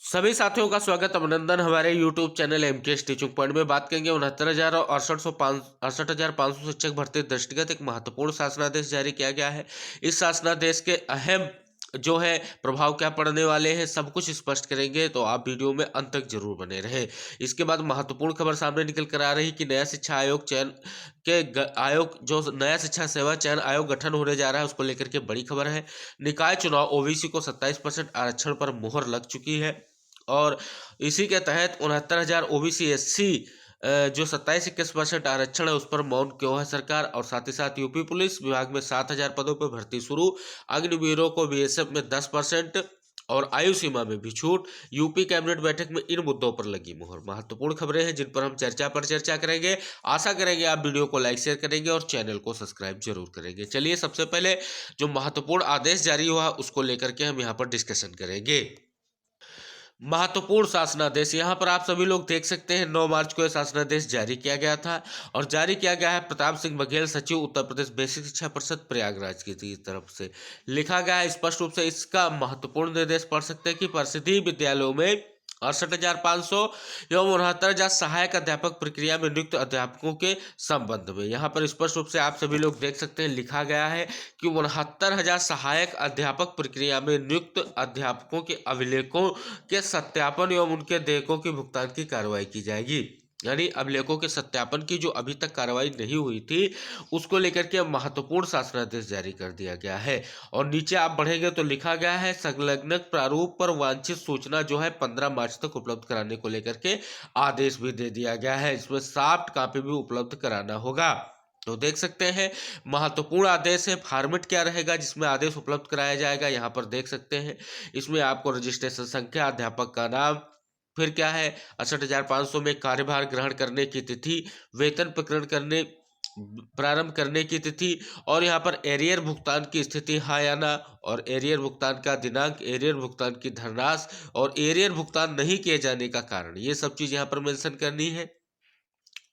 सभी साथियों का स्वागत अभिनंदन हमारे YouTube channel MK teaching point में। बात करेंगे 69,000 और 68,500 शिक्षक भर्ती दृष्टिगत एक महत्वपूर्ण शासनादेश जारी किया गया है। इस शासनादेश के अहम जो है प्रभाव क्या पड़ने वाले हैं, सब कुछ स्पष्ट करेंगे, तो आप वीडियो में अंत तक जरूर बने रहें। इसके बाद महत्वपूर्ण खबर सामने निकल कर आ रही कि नया शिक्षा आयोग चयन आयोग जो नया शिक्षा सेवा चयन आयोग गठन होने जा रहा है, उसको लेकर के बड़ी खबर है। निकाय चुनाव ओबीसी को 27% आरक्षण पर मुहर लग चुकी है और इसी के तहत 69,000 ओबीसी एससी जो 27-21% आरक्षण है उस पर मौन क्यों है सरकार। और साथ ही साथ यूपी पुलिस विभाग में 7,000 पदों पर भर्ती शुरू, अग्निवीरों को बीएसएफ में 10% और आयु सीमा में भी छूट। यूपी कैबिनेट बैठक में इन मुद्दों पर लगी मुहर। महत्वपूर्ण खबरें हैं जिन पर हम चर्चा करेंगे। आशा करेंगे आप वीडियो को लाइक शेयर करेंगे और चैनल को सब्सक्राइब जरूर करेंगे। चलिए सबसे पहले जो महत्वपूर्ण आदेश जारी हुआ उसको लेकर के हम यहाँ पर डिस्कशन करेंगे। महत्वपूर्ण शासनादेश यहाँ पर आप सभी लोग देख सकते हैं 9 मार्च को यह शासनादेश जारी किया गया था और जारी किया गया है प्रताप सिंह बघेल, सचिव उत्तर प्रदेश बेसिक शिक्षा परिषद प्रयागराज की तरफ से। लिखा गया है स्पष्ट रूप से, इसका महत्वपूर्ण निर्देश पढ़ सकते हैं कि परिषदीय विद्यालयों में 68,500 एवं 69,000 सहायक अध्यापक प्रक्रिया में नियुक्त अध्यापकों के संबंध में। यहाँ पर स्पष्ट रूप से आप सभी लोग देख सकते हैं लिखा गया है कि 69,000 सहायक अध्यापक प्रक्रिया में नियुक्त अध्यापकों के अभिलेखों के सत्यापन एवं उनके देयकों के भुगतान की कार्रवाई की जाएगी। यानी अभिलेखों के सत्यापन की जो अभी तक कार्रवाई नहीं हुई थी उसको लेकर के महत्वपूर्ण शासनादेश जारी कर दिया गया है। और नीचे आप बढ़ेंगे तो लिखा गया है संलग्न प्रारूप पर वांछित सूचना जो है 15 मार्च तक उपलब्ध कराने को लेकर के आदेश भी दे दिया गया है। इसमें सॉफ्ट कॉपी भी उपलब्ध कराना होगा। तो देख सकते हैं महत्वपूर्ण आदेश है। फॉर्मेट क्या रहेगा जिसमें आदेश उपलब्ध कराया जाएगा, यहाँ पर देख सकते हैं। इसमें आपको रजिस्ट्रेशन संख्या, अध्यापक का नाम, फिर क्या है 68,500 में कार्यभार ग्रहण करने की तिथि, वेतन प्रकरण करने प्रारंभ करने की तिथि और यहाँ पर एरियर भुगतान की स्थिति हाँ या ना, और एरियर भुगतान का दिनांक, एरियर भुगतान की धनराशि और एरियर भुगतान नहीं किए जाने का कारण, ये सब चीज़ यहाँ पर मेंशन करनी है।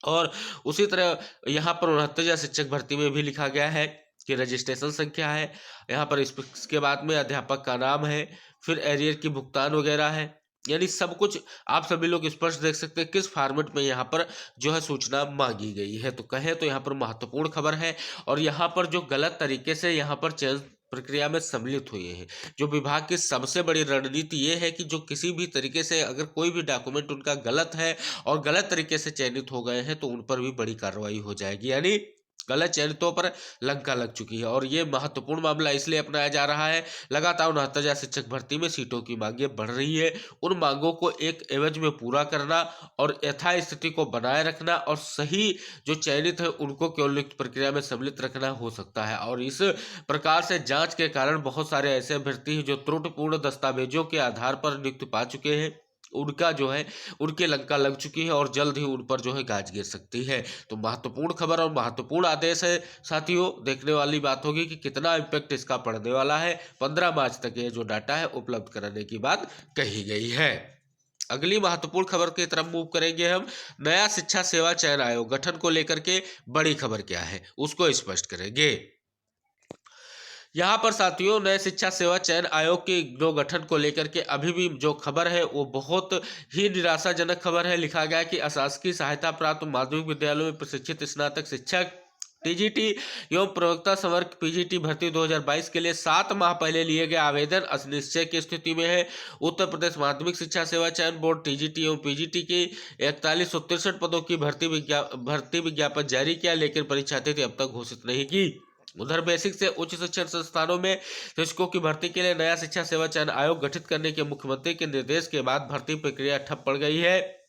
और उसी तरह यहाँ पर 69,000 शिक्षक भर्ती में भी लिखा गया है कि रजिस्ट्रेशन संख्या है, यहाँ पर इसके बाद में अध्यापक का नाम है, फिर एरियर की भुगतान वगैरह है। यानी सब कुछ आप सभी लोग स्पष्ट देख सकते हैं किस फॉर्मेट में यहाँ पर जो है सूचना मांगी गई है। तो कहें तो यहाँ पर महत्वपूर्ण खबर है। और यहाँ पर जो गलत तरीके से यहाँ पर चयन प्रक्रिया में सम्मिलित हुए हैं, जो विभाग की सबसे बड़ी रणनीति ये है कि जो किसी भी तरीके से अगर कोई भी डॉक्यूमेंट उनका गलत है और गलत तरीके से चयनित हो गए हैं तो उन पर भी बड़ी कार्रवाई हो जाएगी। यानी गलत चयनितों पर लंका लग चुकी है। और ये महत्वपूर्ण मामला इसलिए अपनाया जा रहा है, लगातार 69,000 शिक्षक भर्ती में सीटों की मांगें बढ़ रही है। उन मांगों को एक एवज में पूरा करना और यथास्थिति को बनाए रखना और सही जो चयनित है उनको केवल नियुक्त प्रक्रिया में सम्मिलित रखना हो सकता है। और इस प्रकार से जांच के कारण बहुत सारे ऐसे अभ्यर्थी हैं जो त्रुटिपूर्ण दस्तावेजों के आधार पर नियुक्ति पा चुके हैं, उनका जो है उनके लंका लग चुकी है और जल्द ही उन पर जो है गाज गिर सकती है। तो महत्वपूर्ण खबर और महत्वपूर्ण आदेश है साथियों। देखने वाली बात होगी कि कितना इम्पैक्ट इसका पड़ने वाला है। 15 मार्च तक ये जो डाटा है उपलब्ध कराने की बात कही गई है। अगली महत्वपूर्ण खबर की तरफ मूव करेंगे हम। नया शिक्षा सेवा चयन आयोग गठन को लेकर के बड़ी खबर क्या है उसको स्पष्ट करेंगे। यहाँ पर साथियों नए शिक्षा सेवा चयन आयोग के जो गठन को लेकर के अभी भी जो खबर है वो बहुत ही निराशाजनक खबर है। लिखा गया कि अशासकीय सहायता प्राप्त माध्यमिक विद्यालयों में प्रशिक्षित स्नातक शिक्षक टीजीटी एवं प्रवक्ता संवर्ग पीजीटी भर्ती 2022 के लिए 7 माह पहले लिए गए आवेदन अनिश्चय की स्थिति में है। उत्तर प्रदेश माध्यमिक शिक्षा सेवा चयन बोर्ड टीजीटी एवं पीजीटी के 4163 पदों की भर्ती विज्ञापन जारी किया, लेकिन परीक्षा तिथि अब तक घोषित नहीं की। उधर बेसिक से उच्च शिक्षण संस्थानों में शिक्षकों की भर्ती के लिए नया शिक्षा सेवा चयन आयोग गठित करने के मुख्यमंत्री के निर्देश के बाद भर्ती प्रक्रिया ठप पड़ गई है।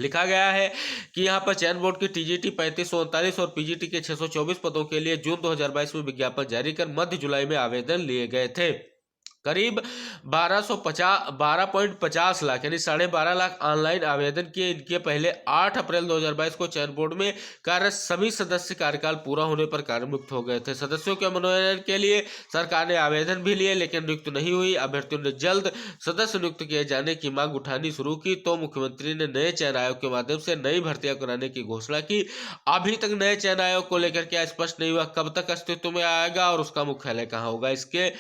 लिखा गया है कि यहां पर चयन बोर्ड की टीजीटी 3539 और पीजीटी के 624 पदों के लिए जून 2022 में विज्ञापन जारी कर मध्य जुलाई में आवेदन लिए गए थे। करीब 12.50 लाख यानी 12.5 लाख ऑनलाइन आवेदन किए। इनके पहले 8 अप्रैल 2022 को चयन बोर्ड में कार्य सभी सदस्य कार्यकाल पूरा होने पर कार्यमुक्त हो गए थे। सदस्यों के मनोनयन के लिए सरकार ने आवेदन भी लिए लेकिन नियुक्त नहीं हुई। अभ्यर्थियों ने जल्द सदस्य नियुक्त किए जाने की मांग उठानी शुरू की तो मुख्यमंत्री ने नए चयन आयोग के माध्यम से नई भर्तियां कराने की घोषणा की। अभी तक नए चयन आयोग को लेकर क्या स्पष्ट नहीं हुआ कब तक अस्तित्व में आएगा और उसका मुख्यालय कहाँ होगा। इसके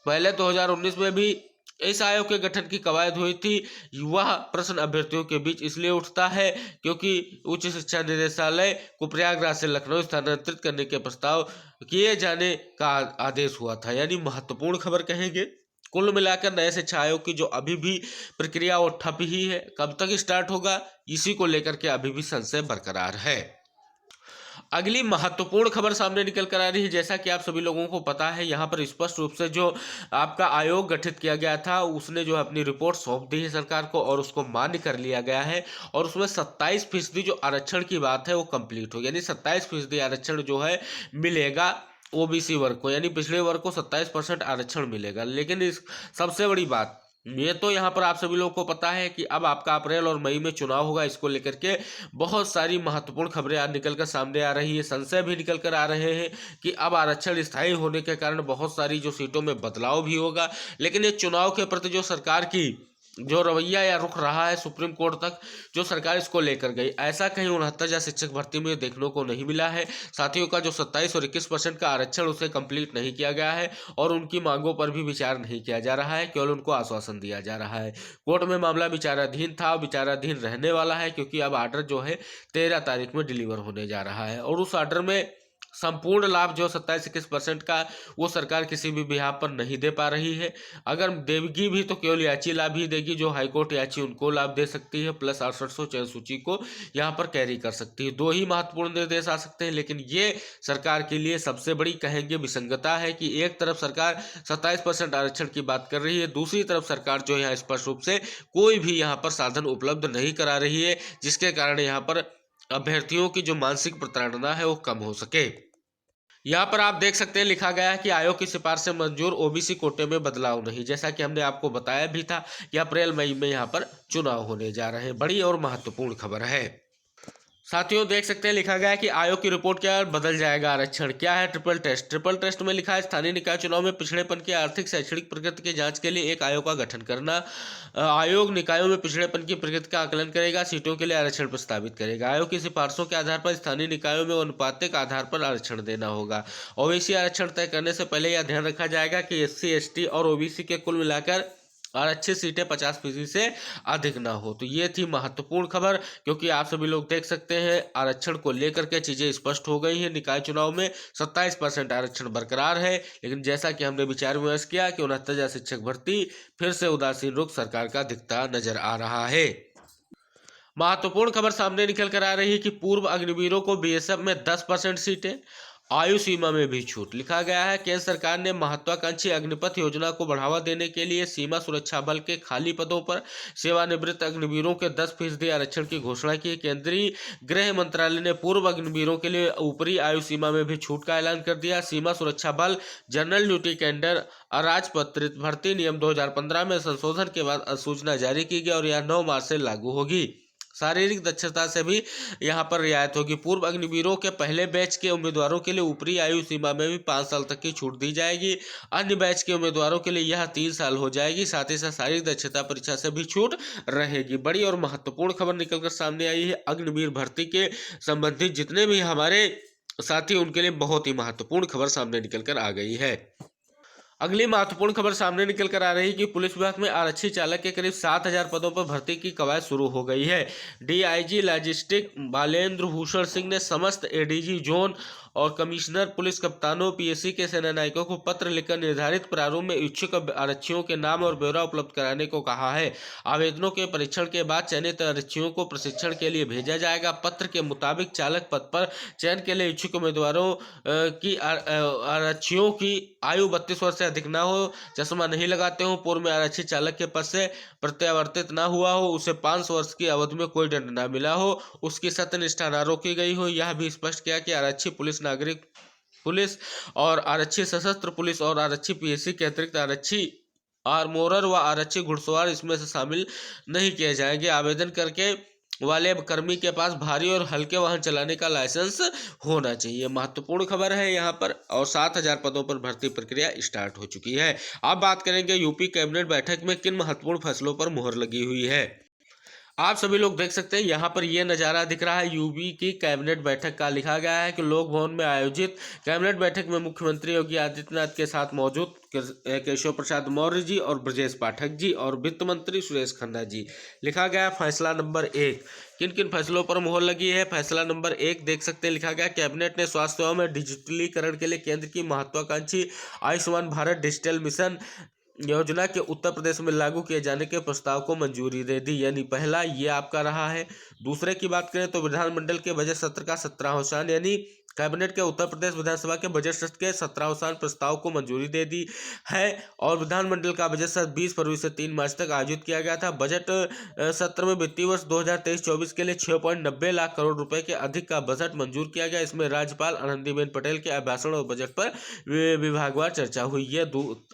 पहले 2019 में भी इस आयोग के गठन की कवायद हुई थी। वह प्रश्न अभ्यर्थियों के बीच इसलिए उठता है क्योंकि उच्च शिक्षा निदेशालय को प्रयागराज से लखनऊ स्थानांतरित करने के प्रस्ताव किए जाने का आदेश हुआ था। यानी महत्वपूर्ण खबर कहेंगे। कुल मिलाकर नए शिक्षा आयोग की जो अभी भी प्रक्रिया वो ठप ही है। कब तक स्टार्ट होगा, इसी को लेकर के अभी भी संशय बरकरार है। अगली महत्वपूर्ण खबर सामने निकल कर आ रही है। जैसा कि आप सभी लोगों को पता है, यहाँ पर स्पष्ट रूप से जो आपका आयोग गठित किया गया था उसने जो अपनी रिपोर्ट सौंप दी है सरकार को और उसको मान्य कर लिया गया है। और उसमें 27% जो आरक्षण की बात है वो कंप्लीट हो, यानी 27% आरक्षण जो है मिलेगा ओबीसी वर्ग को, यानी पिछड़े वर्ग को 27% आरक्षण मिलेगा। लेकिन इस सबसे बड़ी बात ये तो यहाँ पर आप सभी लोगों को पता है कि अब आपका अप्रैल और मई में चुनाव होगा। इसको लेकर के बहुत सारी महत्वपूर्ण खबरें आज निकल कर सामने आ रही है। संशय भी निकल कर आ रहे हैं कि अब आरक्षण स्थायी होने के कारण बहुत सारी जो सीटों में बदलाव भी होगा। लेकिन ये चुनाव के प्रति जो सरकार की जो रवैया या रुख रहा है, सुप्रीम कोर्ट तक जो सरकार इसको लेकर गई, ऐसा कहीं 69,000 शिक्षक भर्ती में देखने को नहीं मिला है। साथियों का जो 27 और 21% का आरक्षण उसे कंप्लीट नहीं किया गया है और उनकी मांगों पर भी विचार नहीं किया जा रहा है, केवल उनको आश्वासन दिया जा रहा है। कोर्ट में मामला विचाराधीन था, विचाराधीन रहने वाला है, क्योंकि अब आर्डर जो है 13 तारीख में डिलीवर होने जा रहा है। और उस आर्डर में संपूर्ण लाभ जो 27-21% का वो सरकार किसी भी बिहार पर नहीं दे पा रही है। अगर देगी भी तो केवल याची लाभ ही देगी, जो हाईकोर्ट याची उनको लाभ दे सकती है, प्लस 6800 चयन सूची को यहाँ पर कैरी कर सकती है। दो ही महत्वपूर्ण निर्देश आ सकते हैं। लेकिन ये सरकार के लिए सबसे बड़ी कहेंगे विसंगता है कि एक तरफ सरकार 27% आरक्षण की बात कर रही है, दूसरी तरफ सरकार जो यहाँ स्पष्ट रूप से कोई भी यहाँ पर साधन उपलब्ध नहीं करा रही है, जिसके कारण यहाँ पर अभ्यर्थियों की जो मानसिक प्रताड़ना है वो कम हो सके। यहाँ पर आप देख सकते हैं लिखा गया है कि आयोग की सिफारिश से मंजूर ओबीसी कोटे में बदलाव नहीं। जैसा कि हमने आपको बताया भी था कि अप्रैल मई में यहाँ पर चुनाव होने जा रहे हैं। बड़ी और महत्वपूर्ण खबर है। साथियों देख सकते हैं लिखा गया है कि आयोग की रिपोर्ट क्या बदल जाएगा आरक्षण। क्या है ट्रिपल टेस्ट। ट्रिपल टेस्ट में लिखा है स्थानीय निकाय चुनाव में पिछड़ेपन की आर्थिक शैक्षणिक प्रगति की जांच के लिए एक आयोग का गठन करना। आयोग निकायों में पिछड़ेपन की प्रगति का आकलन करेगा, सीटों के लिए आरक्षण प्रस्तावित करेगा। आयोग की सिफारिशों के आधार पर स्थानीय निकायों में अनुपातिक आधार पर आरक्षण देना होगा। ओबीसी आरक्षण तय करने से पहले यह ध्यान रखा जाएगा कि एससी, एसटी और ओबीसी के कुल मिलाकर आरक्षित सीटें 50% से अधिक ना हो। तो ये थी महत्वपूर्ण खबर, क्योंकि आप सभी लोग देख सकते हैं आरक्षण को लेकर के चीजें स्पष्ट हो गई हैं। निकाय चुनाव में 27% आरक्षण बरकरार है, लेकिन जैसा कि हमने विचार विमर्श किया कि 69,000 शिक्षक भर्ती फिर से उदासीन रुख सरकार का दिखता नजर आ रहा है। महत्वपूर्ण खबर सामने निकल कर आ रही है कि पूर्व अग्निवीरों को बीएसएफ में 10% सीटें, आयु सीमा में भी छूट। लिखा गया है केंद्र सरकार ने महत्वाकांक्षी अग्निपथ योजना को बढ़ावा देने के लिए सीमा सुरक्षा बल के खाली पदों पर सेवानिवृत्त अग्निवीरों के 10% आरक्षण की घोषणा की। केंद्रीय गृह मंत्रालय ने पूर्व अग्निवीरों के लिए ऊपरी आयु सीमा में भी छूट का ऐलान कर दिया। सीमा सुरक्षा बल जनरल ड्यूटी कैडर अराजपत्रित भर्ती नियम 2015 में संशोधन के बाद अधिसूचना जारी की गई और यह 9 मार्च से लागू होगी। शारीरिक दक्षता से भी यहाँ पर रियायत होगी। पूर्व अग्निवीरों के पहले बैच के उम्मीदवारों के लिए ऊपरी आयु सीमा में भी 5 साल तक की छूट दी जाएगी। अन्य बैच के उम्मीदवारों के लिए यह 3 साल हो जाएगी। साथ ही साथ शारीरिक दक्षता परीक्षा से भी छूट रहेगी। बड़ी और महत्वपूर्ण खबर निकलकर सामने आई है। अग्निवीर भर्ती के संबंधित जितने भी हमारे साथी उनके लिए बहुत ही महत्वपूर्ण खबर सामने निकल कर आ गई है। अगली महत्वपूर्ण खबर सामने निकल कर आ रही है कि पुलिस विभाग में आरक्षी चालक के करीब 7,000 पदों पर भर्ती की कवायद शुरू हो गई है। डीआईजी लॉजिस्टिक बालेंद्र भूषण सिंह ने समस्त एडीजी जोन और कमिश्नर पुलिस कप्तानों, पीएससी के सेनानायकों को पत्र लिखकर निर्धारित प्रारूप में इच्छुक आरक्षियों के नाम और ब्यौरा उपलब्ध कराने को कहा है। आवेदनों के परीक्षण के बाद चयनित आरक्षियों को प्रशिक्षण के लिए भेजा जाएगा। पत्र के मुताबिक चालक पद पर चयन के लिए इच्छुक उम्मीदवारों की आरक्षियों की आयु 32 वर्ष से अधिक ना हो, चश्मा नहीं लगाते हो, पूर्व में आरक्षी चालक के पद से प्रत्यावर्तित ना हुआ हो, उसे 5 वर्ष की अवधि में कोई दंड ना मिला हो, उसकी सत्यनिष्ठा ना रोकी गई हो। यह भी स्पष्ट किया कि आरक्षी पुलिस, नागरिक पुलिस और आरक्षी सशस्त्र पुलिस और आरक्षी पीएससी के अतिरिक्त आरक्षी आर्मोरर व आरक्षी घुड़सवार इसमें से शामिल नहीं किए जाएंगे। आवेदन करके वाले कर्मी के पास भारी और हल्के वाहन चलाने का लाइसेंस होना चाहिए। महत्वपूर्ण खबर है यहाँ पर। और 7,000 पदों पर भर्ती प्रक्रिया स्टार्ट हो चुकी है। अब बात करेंगे यूपी कैबिनेट बैठक में किन महत्वपूर्ण फैसलों पर मुहर लगी हुई है। आप सभी लोग देख सकते हैं यहाँ पर यह नज़ारा दिख रहा है यूपी की कैबिनेट बैठक का। लिखा गया है कि लोक भवन में आयोजित कैबिनेट बैठक में मुख्यमंत्री योगी आदित्यनाथ के साथ मौजूद केशव प्रसाद मौर्य जी और ब्रजेश पाठक जी और वित्त मंत्री सुरेश खन्ना जी। लिखा गया फैसला नंबर 1। किन किन फैसलों पर मुहर लगी है? फैसला नंबर 1 देख सकते हैं, लिखा गया कैबिनेट ने स्वास्थ्य सेवाओं में डिजिटलीकरण के लिए केंद्र की महत्वाकांक्षी आयुष्मान भारत डिजिटल मिशन योजना के उत्तर प्रदेश में लागू किए जाने के प्रस्ताव को मंजूरी दे दी। यानी पहला ये आपका रहा है। दूसरे की बात करें तो विधानमंडल के बजट सत्र का 17वां यानी कैबिनेट के उत्तर प्रदेश विधानसभा के बजट सत्र के 17वां प्रस्ताव को मंजूरी दे दी है। और विधानमंडल का बजट सत्र 20 फरवरी से 3 मार्च तक आयोजित किया गया था। बजट सत्र में वित्तीय वर्ष 2023-24 के लिए 6.90 लाख करोड़ रुपए के अधिक का बजट मंजूर किया गया। इसमें राज्यपाल आनंदीबेन पटेल के अभिभाषण और बजट पर विभागवार चर्चा हुई। यह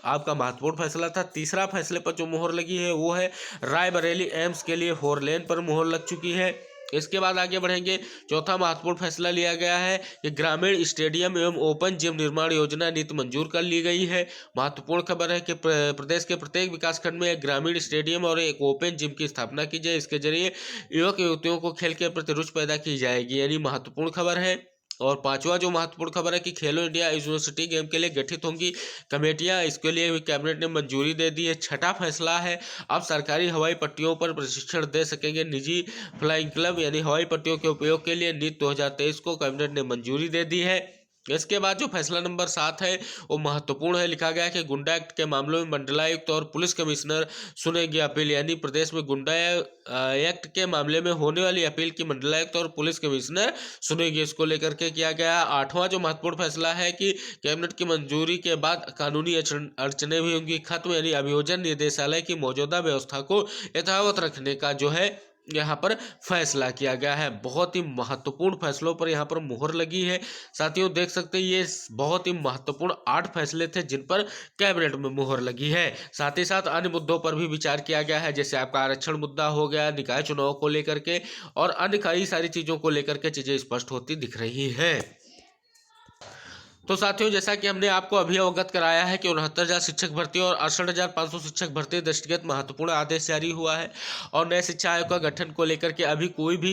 आपका महत्वपूर्ण फैसला था। तीसरा फैसले पर जो मोहर लगी है वो है रायबरेली एम्स के लिए 4 लेन पर मोहर लग चुकी है। इसके बाद आगे बढ़ेंगे। चौथा महत्वपूर्ण फैसला लिया गया है कि ग्रामीण स्टेडियम एवं ओपन जिम निर्माण योजना नीति मंजूर कर ली गई है। महत्वपूर्ण खबर है कि प्रदेश के प्रत्येक विकासखंड में एक ग्रामीण स्टेडियम और एक ओपन जिम की स्थापना की जाए। इसके जरिए युवक युवतियों को खेल के प्रति रुचि पैदा की जाएगी, यानी महत्वपूर्ण खबर है। और पांचवा जो महत्वपूर्ण खबर है कि खेलो इंडिया यूनिवर्सिटी गेम के लिए गठित होंगी कमेटियां, इसके लिए भी कैबिनेट ने मंजूरी दे दी है। छठा फैसला है अब सरकारी हवाई पट्टियों पर प्रशिक्षण दे सकेंगे निजी फ्लाइंग क्लब, यानी हवाई पट्टियों के उपयोग के लिए नीति 2023 को कैबिनेट ने मंजूरी दे दी है। इसके बाद जो फैसला नंबर 7 है वो महत्वपूर्ण है। लिखा गया है कि गुंडा एक्ट के मामलों में मंडलायुक्त और पुलिस कमिश्नर सुनेगी अपील, यानी प्रदेश में गुंडा एक्ट के मामले में होने वाली अपील की मंडलायुक्त और पुलिस कमिश्नर सुनेगी। इसको लेकर के किया गया। आठवां जो महत्वपूर्ण फैसला है कि कैबिनेट की मंजूरी के बाद कानूनी अड़चने भी होंगी खत्म, यानी अभियोजन निदेशालय की मौजूदा व्यवस्था को यथावत रखने का जो है यहाँ पर फैसला किया गया है। बहुत ही महत्वपूर्ण फैसलों पर यहाँ पर मुहर लगी है। साथियों देख सकते हैं ये बहुत ही महत्वपूर्ण 8 फैसले थे जिन पर कैबिनेट में मुहर लगी है। साथ ही साथ अन्य मुद्दों पर भी विचार किया गया है, जैसे आपका आरक्षण मुद्दा हो गया, निकाय चुनाव को लेकर के और अन्य कई सारी चीजों को लेकर के चीजें स्पष्ट होती दिख रही है। तो साथियों जैसा कि हमने आपको अभी अवगत कराया है कि 69,000 शिक्षक भर्ती और 68,500 शिक्षक भर्ती दृष्टिगत महत्वपूर्ण आदेश जारी हुआ है। और नए शिक्षा आयोग का गठन को लेकर के अभी कोई भी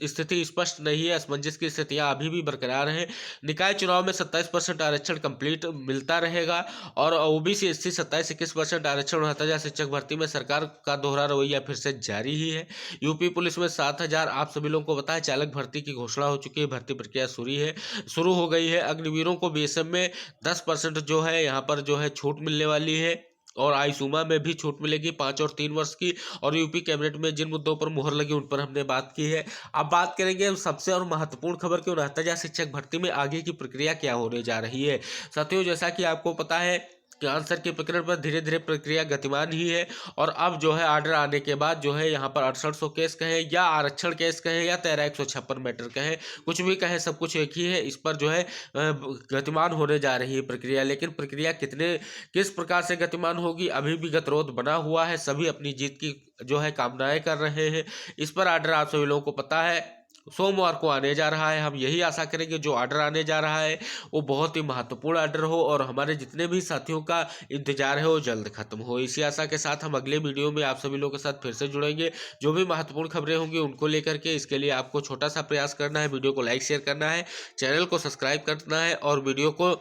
स्थिति स्पष्ट नहीं है, असमंजस की स्थितियां अभी भी बरकरार हैं। निकाय चुनाव में 27% आरक्षण कंप्लीट मिलता रहेगा और ओबीसी एससी 27-21% आरक्षण। 69,000 शिक्षक भर्ती में सरकार का दोहरा रवैया फिर से जारी ही है। यूपी पुलिस में 7,000 आप सभी लोगों को पता है चालक भर्ती की घोषणा हो चुकी है, भर्ती प्रक्रिया शुरू हो गई है। अग्निवीरों को बीएसएफ में 10% जो है यहाँ पर जो है छूट मिलने वाली है और आईसूमा में भी छूट मिलेगी 5 और 3 वर्ष की। और यूपी कैबिनेट में जिन मुद्दों पर मुहर लगी उन पर हमने बात की है। अब बात करेंगे सबसे और महत्वपूर्ण खबर की 69,000 शिक्षक भर्ती में आगे की प्रक्रिया क्या होने जा रही है। साथियों जैसा कि आपको पता है कि आंसर के प्रकरण पर धीरे धीरे प्रक्रिया गतिमान ही है और अब जो है आर्डर आने के बाद जो है यहाँ पर 6800 केस कहें या आरक्षण केस कहें या 13,156 मैटर कहें, कुछ भी कहें सब कुछ एक ही है। इस पर जो है गतिमान होने जा रही है प्रक्रिया, लेकिन प्रक्रिया किस प्रकार से गतिमान होगी अभी भी गतिरोध बना हुआ है। सभी अपनी जीत की जो है कामनाएं कर रहे हैं। इस पर आर्डर आप सभी लोगों को पता है सोमवार को आने जा रहा है। हम यही आशा करेंगे जो ऑर्डर आने जा रहा है वो बहुत ही महत्वपूर्ण ऑर्डर हो और हमारे जितने भी साथियों का इंतजार है वो जल्द खत्म हो। इसी आशा के साथ हम अगले वीडियो में आप सभी लोगों के साथ फिर से जुड़ेंगे। जो भी महत्वपूर्ण खबरें होंगी उनको लेकर के, इसके लिए आपको छोटा सा प्रयास करना है, वीडियो को लाइक शेयर करना है, चैनल को सब्सक्राइब करना है और वीडियो को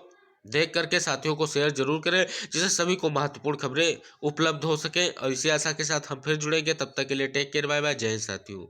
देख करके साथियों को शेयर जरूर करें जिससे सभी को महत्वपूर्ण खबरें उपलब्ध हो सके। और इसी आशा के साथ हम फिर जुड़ेंगे, तब तक के लिए टेक केयर, बाय बाय, जय हिंद साथियों।